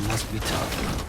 Must be tough.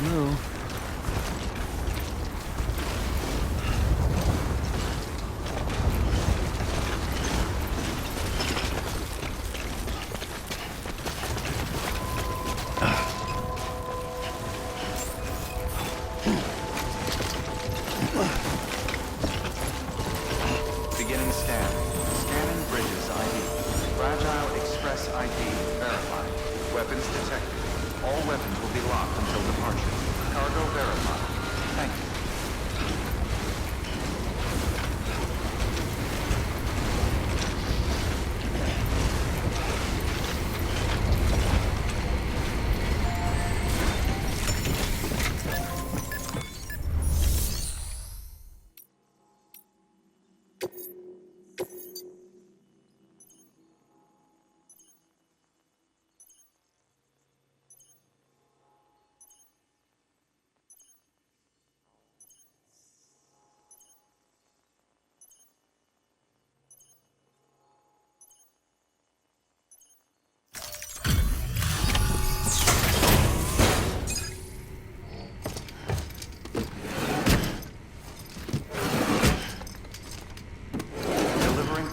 No. Beginning scan. Scanning bridges ID. Fragile Express ID verified. Weapons detected. All weapons will be locked until departure. Cargo verified. Thank you.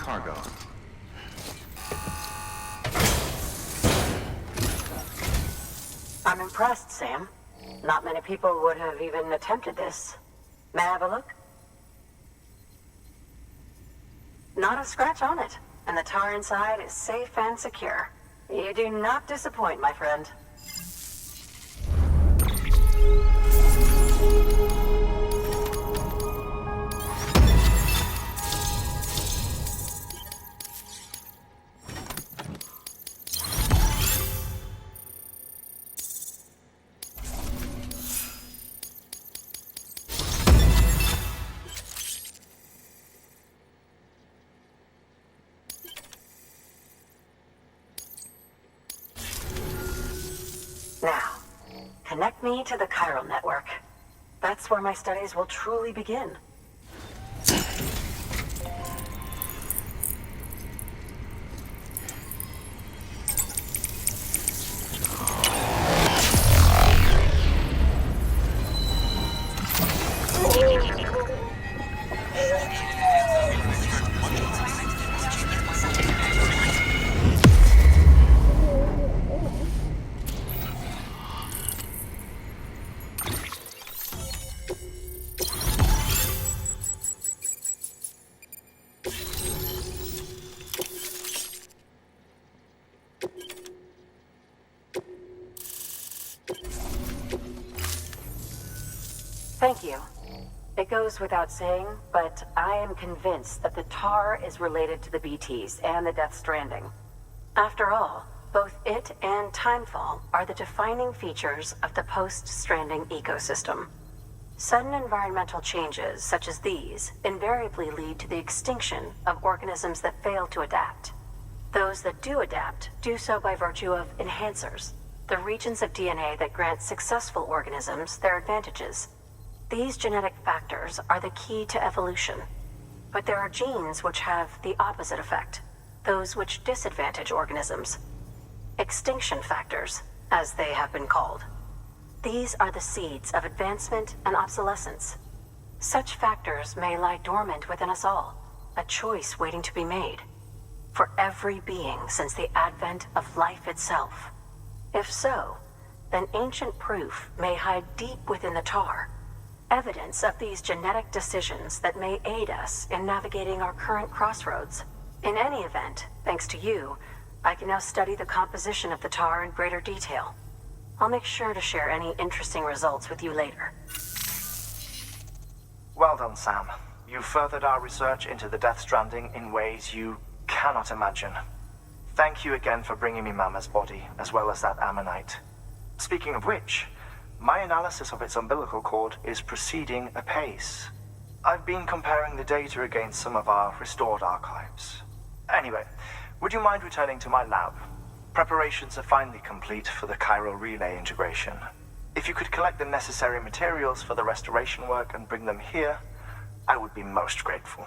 Cargo. I'm impressed, Sam. Not many people would have even attempted this. May I have a look? Not a scratch on it, and the tar inside is safe and secure. You do not disappoint, my friend. Now, connect me to the chiral network. That's where my studies will truly begin. Thank you. It goes without saying, but I am convinced that the tar is related to the BTs and the Death Stranding. After all, both it and Timefall are the defining features of the post-Stranding ecosystem. Sudden environmental changes such as these invariably lead to the extinction of organisms that fail to adapt. Those that do adapt do so by virtue of enhancers, the regions of DNA that grant successful organisms their advantages. These genetic factors are the key to evolution. But there are genes which have the opposite effect, those which disadvantage organisms. Extinction factors, as they have been called. These are the seeds of advancement and obsolescence. Such factors may lie dormant within us all, a choice waiting to be made. For every being since the advent of life itself. If so, then ancient proof may hide deep within the tar, evidence of these genetic decisions that may aid us in navigating our current crossroads. In any event, thanks to you, I can now study the composition of the tar in greater detail. I'll make sure to share any interesting results with you later. Well done, Sam. You furthered our research into the Death Stranding in ways you cannot imagine. Thank you again for bringing me Mama's body, as well as that ammonite. Speaking of which, my analysis of its umbilical cord is proceeding apace. I've been comparing the data against some of our restored archives. Anyway, would you mind returning to my lab? Preparations are finally complete for the chiral relay integration. If you could collect the necessary materials for the restoration work and bring them here, I would be most grateful.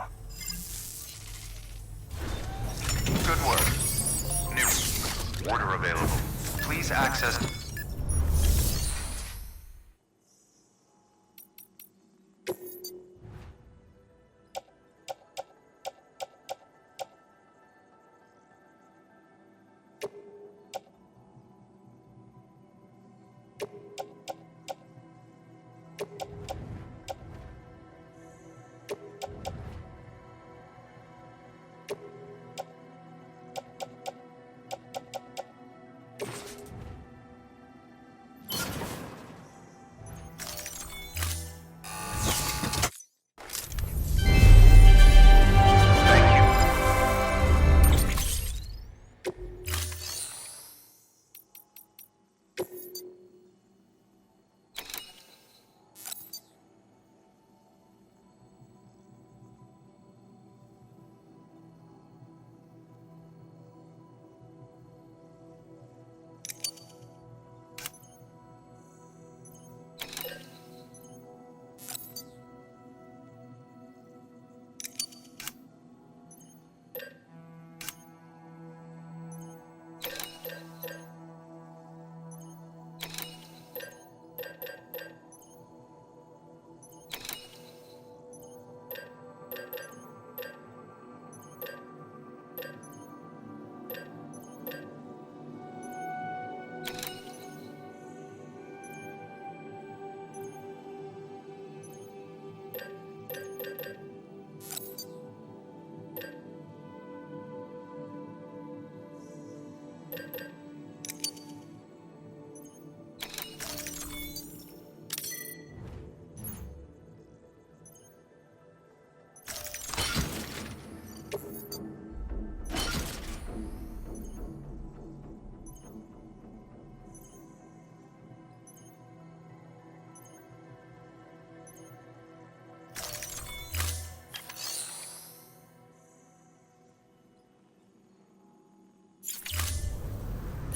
Good work. New. Order available. Please access...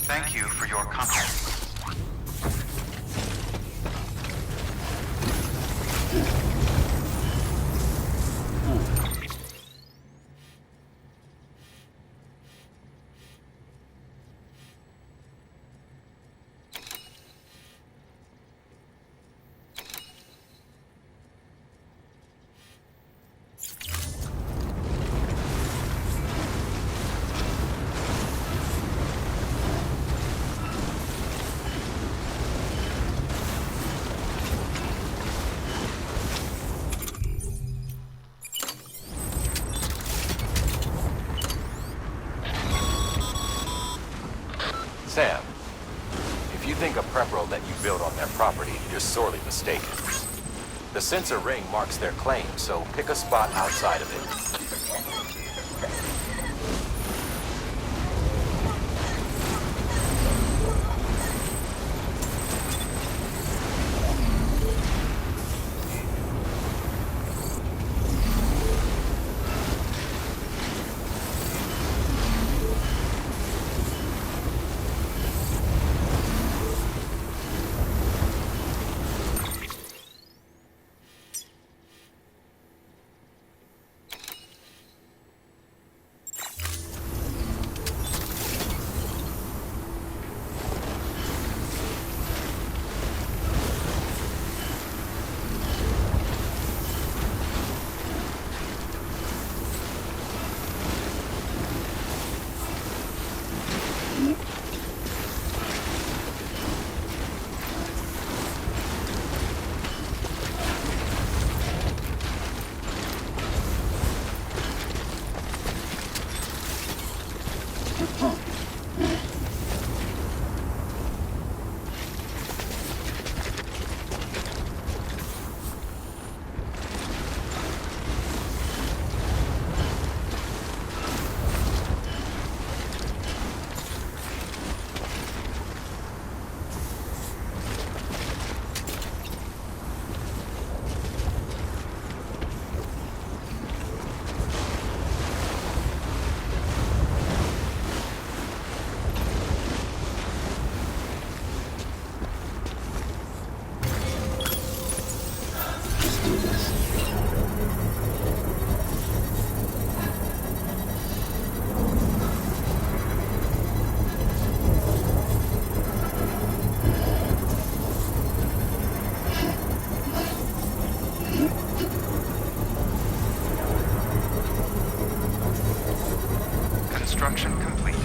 Thank you for your contact. Sam, if you think a prep roll that you built on their property, you're sorely mistaken. The sensor ring marks their claim, so pick a spot outside of it. Construction complete.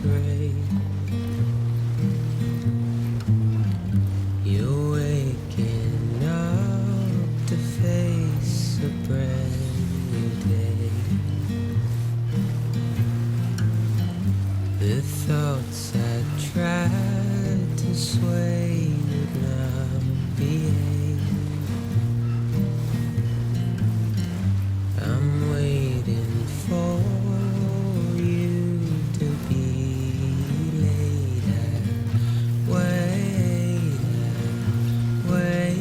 gray. You're waking up to face a brand new day. The thoughts I tried to sway would not behave. I'm waiting for you to be later. Wait, wait.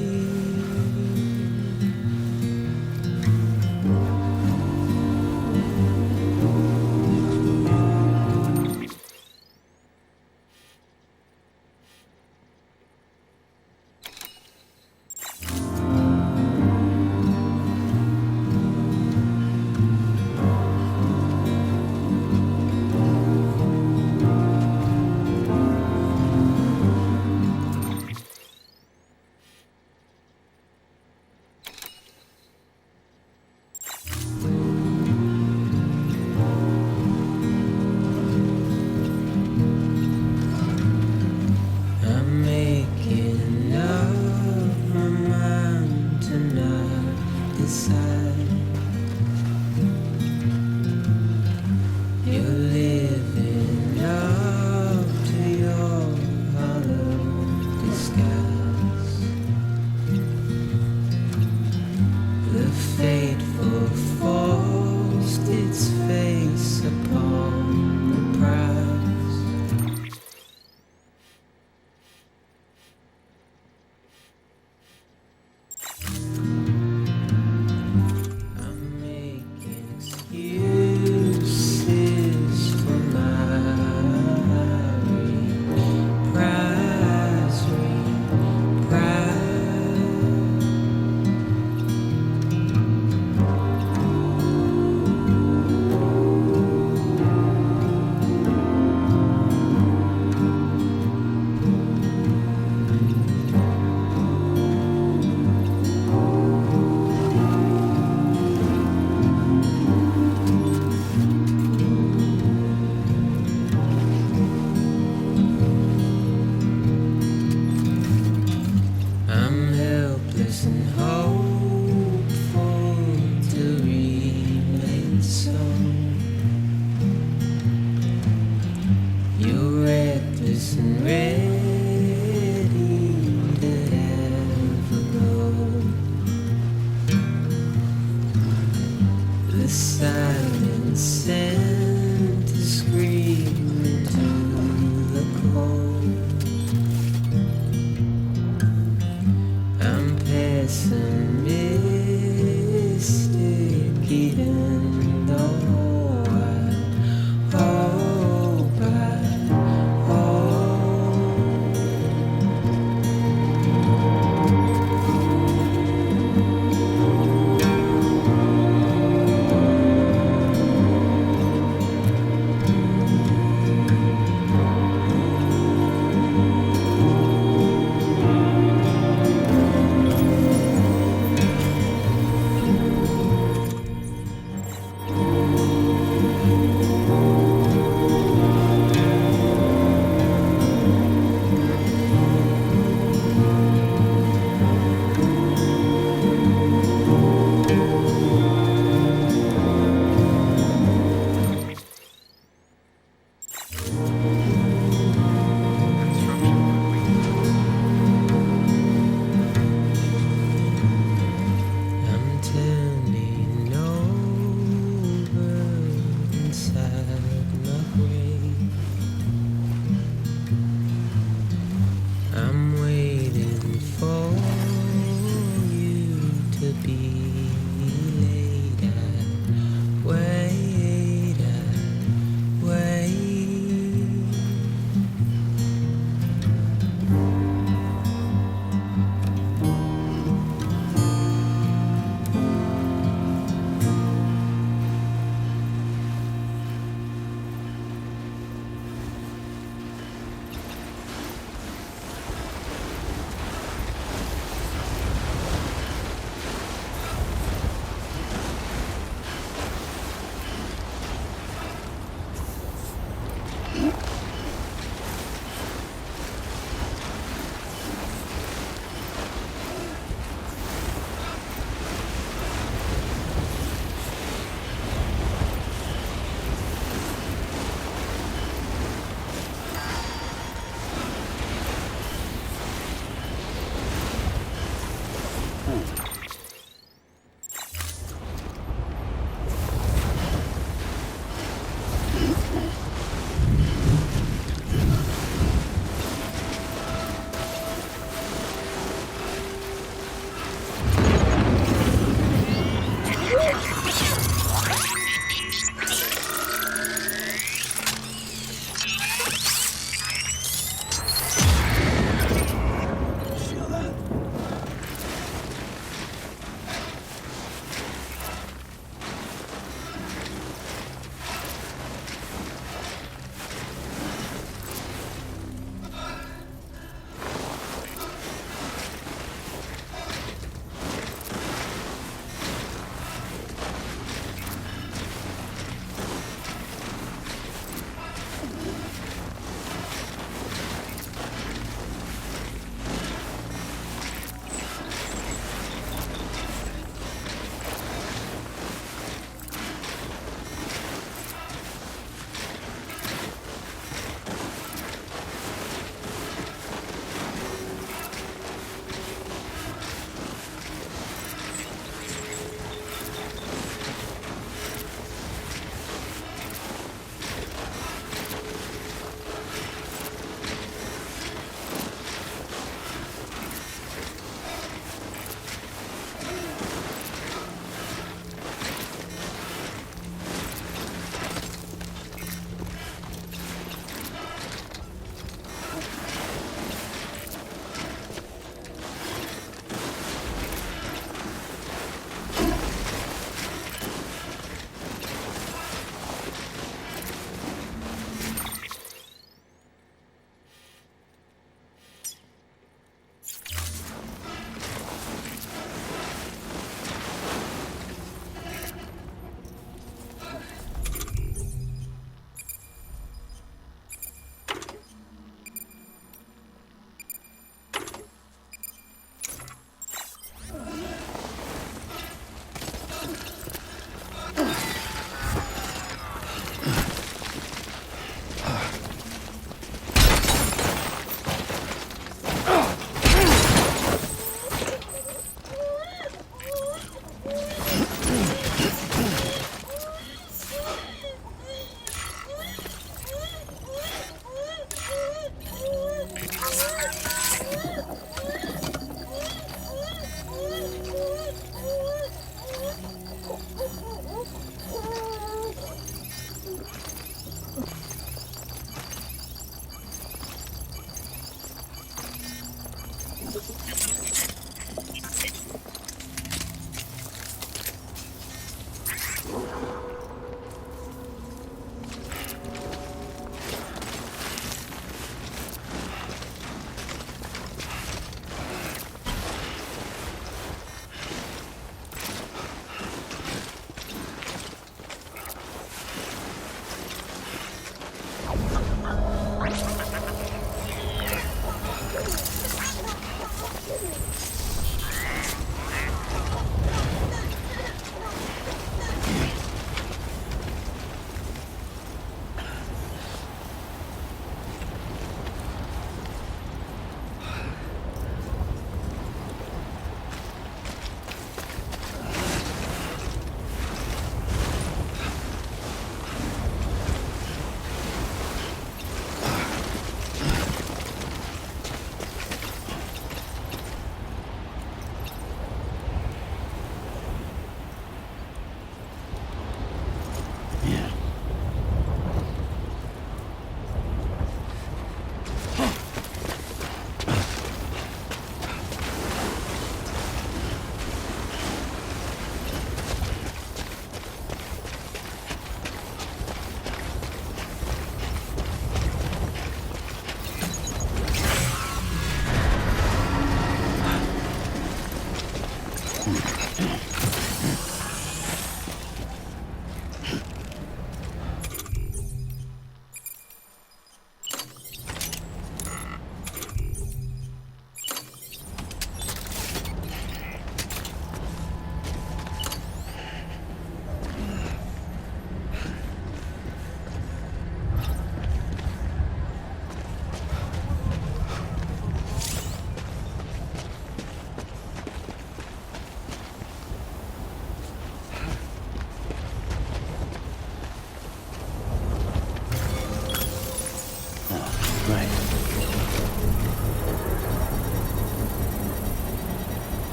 Right.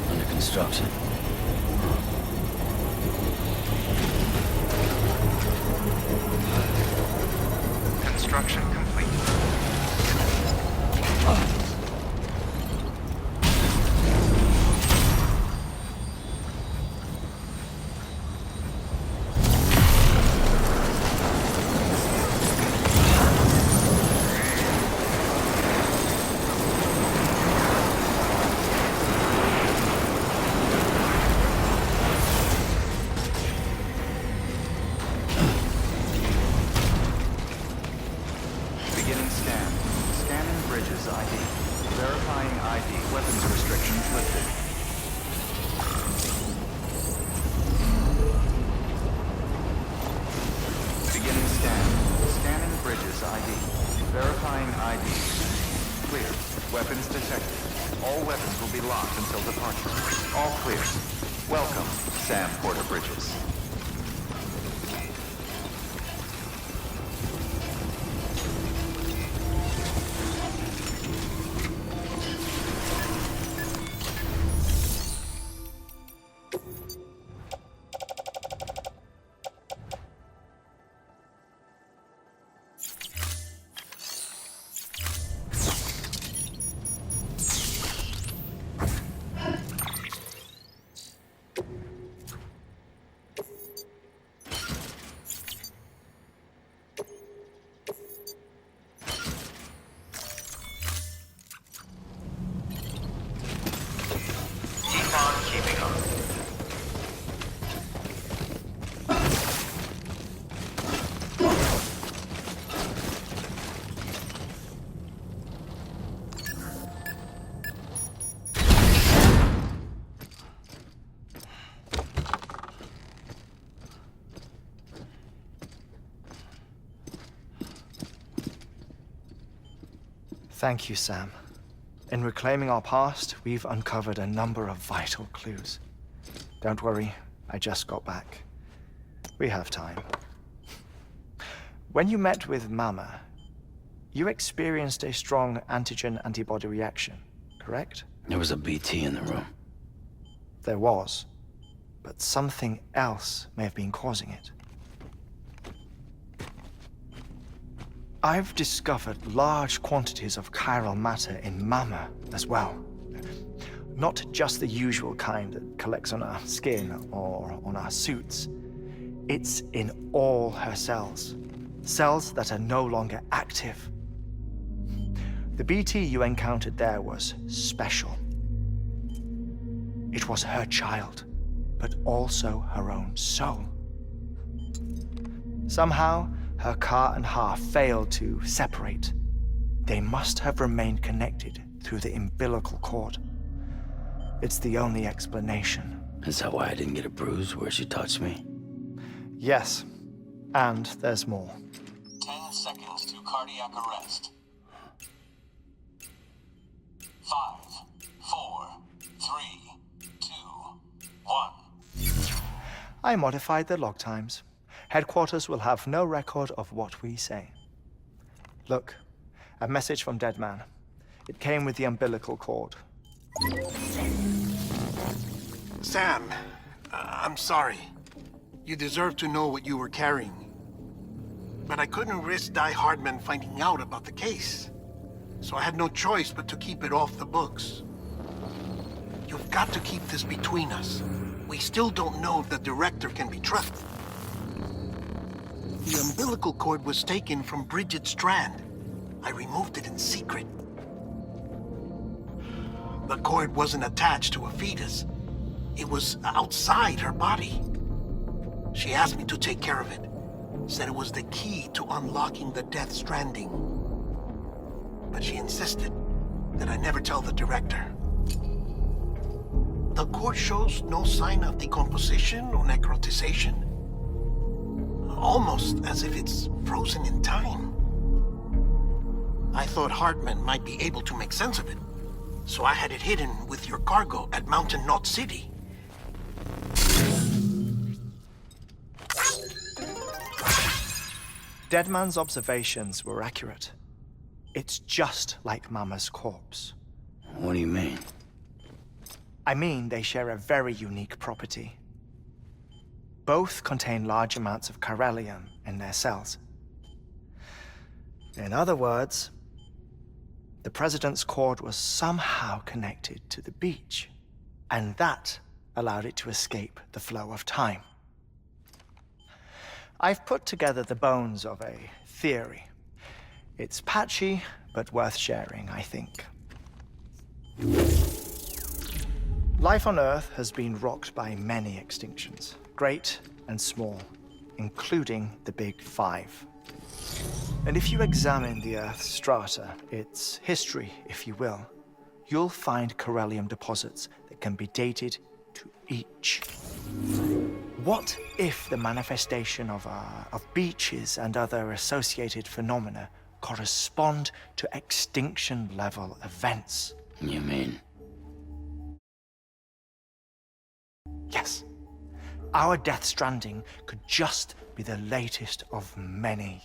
Under construction. Construction complete. Beginning scan. Scanning bridges ID. Verifying ID. Weapons restrictions lifted. Beginning scan. Scanning bridges ID. Verifying ID. Clear. Weapons detected. All weapons will be locked until departure. All clear. Welcome, Sam Porter Bridges. Keep on keeping on. Thank you, Sam. In reclaiming our past, we've uncovered a number of vital clues. Don't worry, I just got back. We have time. When you met with Mama, you experienced a strong antigen-antibody reaction, correct? There was a BT in the room. There was, but something else may have been causing it. I've discovered large quantities of chiral matter in Mama as well. Not just the usual kind that collects on our skin or on our suits. It's in all her cells. Cells that are no longer active. The BT you encountered there was special. It was her child, but also her own soul. Somehow, her car and half failed to separate. They must have remained connected through the umbilical cord. It's the only explanation. Is that why I didn't get a bruise where she touched me? Yes, and there's more. 10 seconds to cardiac arrest. 5, 4, 3, 2, 1. I modified the log times. Headquarters will have no record of what we say. Look, a message from Dead Man. It came with the umbilical cord. Sam, I'm sorry. You deserve to know what you were carrying. But I couldn't risk Die Hardman finding out about the case. So I had no choice but to keep it off the books. You've got to keep this between us. We still don't know if the director can be trusted. The umbilical cord was taken from Bridget Strand. I removed it in secret. The cord wasn't attached to a fetus. It was outside her body. She asked me to take care of it. Said it was the key to unlocking the Death Stranding. But she insisted that I never tell the director. The cord shows no sign of decomposition or necrotization. Almost as if it's frozen in time. I thought Hartman might be able to make sense of it, so I had it hidden with your cargo at Mountain Knot City. Deadman's observations were accurate. It's just like Mama's corpse. What do you mean? I mean, they share a very unique property. Both contain large amounts of chiralium in their cells. In other words, the President's cord was somehow connected to the beach, and that allowed it to escape the flow of time. I've put together the bones of a theory. It's patchy, but worth sharing, I think. Life on Earth has been rocked by many extinctions, great and small, including the Big Five. And if you examine the Earth's strata, its history, if you will, you'll find chiralium deposits that can be dated to each. What if the manifestation of beaches and other associated phenomena correspond to extinction-level events? You mean? Yes. Our Death Stranding could just be the latest of many.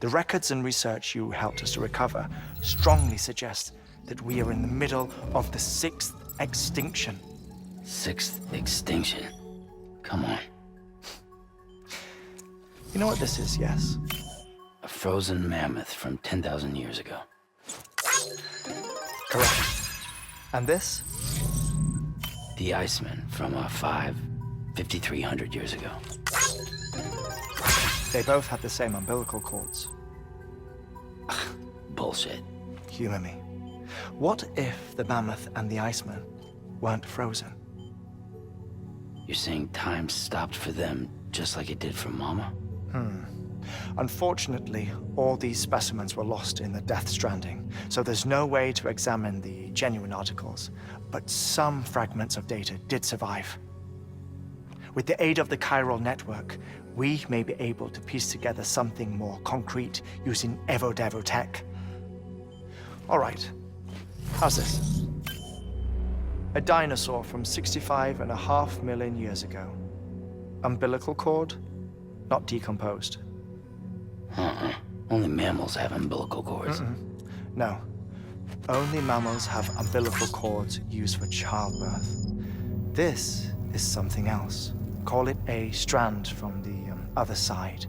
The records and research you helped us to recover strongly suggest that we are in the middle of the 6th extinction. 6th extinction? Come on. You know what this is, yes? A frozen mammoth from 10,000 years ago. Correct. And this? The Iceman from 5,300 years ago. They both had the same umbilical cords. Bullshit. Humor me. What if the mammoth and the Iceman weren't frozen? You're saying time stopped for them just like it did for Mama? Unfortunately, all these specimens were lost in the Death Stranding, so there's no way to examine the genuine articles, but some fragments of data did survive. With the aid of the chiral network, we may be able to piece together something more concrete using Evo-Devo tech. All right, how's this? A dinosaur from 65.5 million years ago. Umbilical cord, not decomposed. Only mammals have umbilical cords. No, only mammals have umbilical cords used for childbirth. This is something else. Call it a strand from the other side.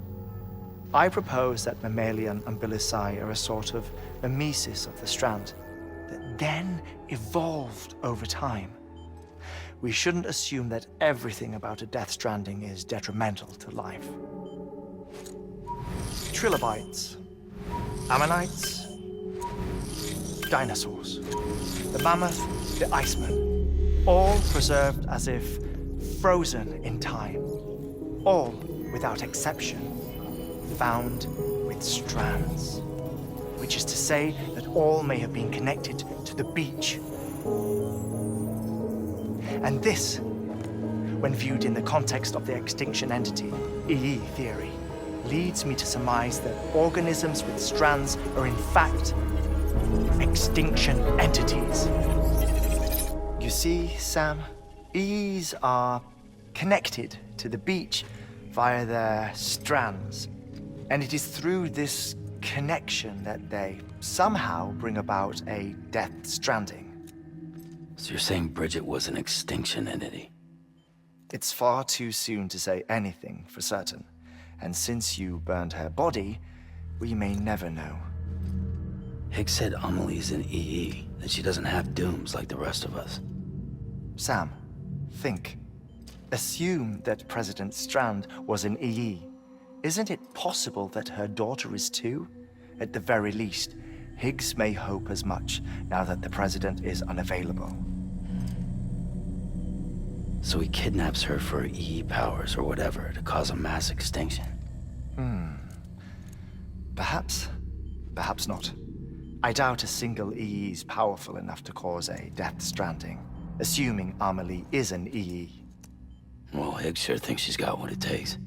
I propose that mammalian umbilici are a sort of mimesis of the strand that then evolved over time. We shouldn't assume that everything about a Death Stranding is detrimental to life. Trilobites, ammonites, dinosaurs, the mammoth, the Iceman, all preserved as if frozen in time, all, without exception, found with strands, which is to say that all may have been connected to the beach. And this, when viewed in the context of the extinction entity, EE theory, leads me to surmise that organisms with strands are in fact extinction entities. You see, Sam, EEs are connected to the beach via their strands, and it is through this connection that they somehow bring about a Death Stranding. So you're saying Bridget was an extinction entity? It's far too soon to say anything for certain, and since you burned her body, we may never know. Higgs said Amelie's an EE, that she doesn't have dooms like the rest of us. Sam, think. Assume that President Strand was an EE. Isn't it possible that her daughter is too? At the very least, Higgs may hope as much now that the President is unavailable. So he kidnaps her for EE powers or whatever to cause a mass extinction. Perhaps. Perhaps not. I doubt a single EE is powerful enough to cause a Death Stranding, assuming Amelie is an EE. Well, Higgs sure thinks she's got what it takes.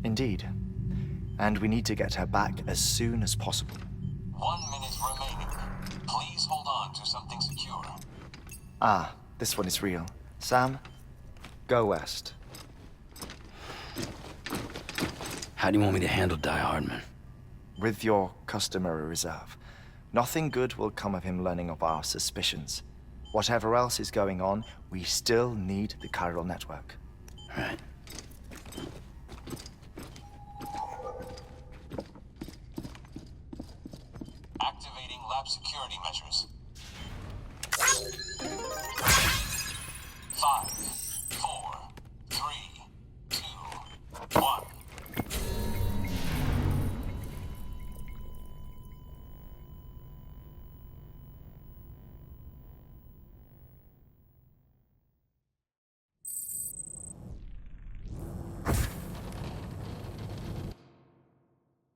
Indeed. And we need to get her back as soon as possible. 1 minute remaining. Please hold on to something secure. Ah, this one is real. Sam, go west. How do you want me to handle Die Hardman? With your customary reserve. Nothing good will come of him learning of our suspicions. Whatever else is going on, we still need the chiral network. Right.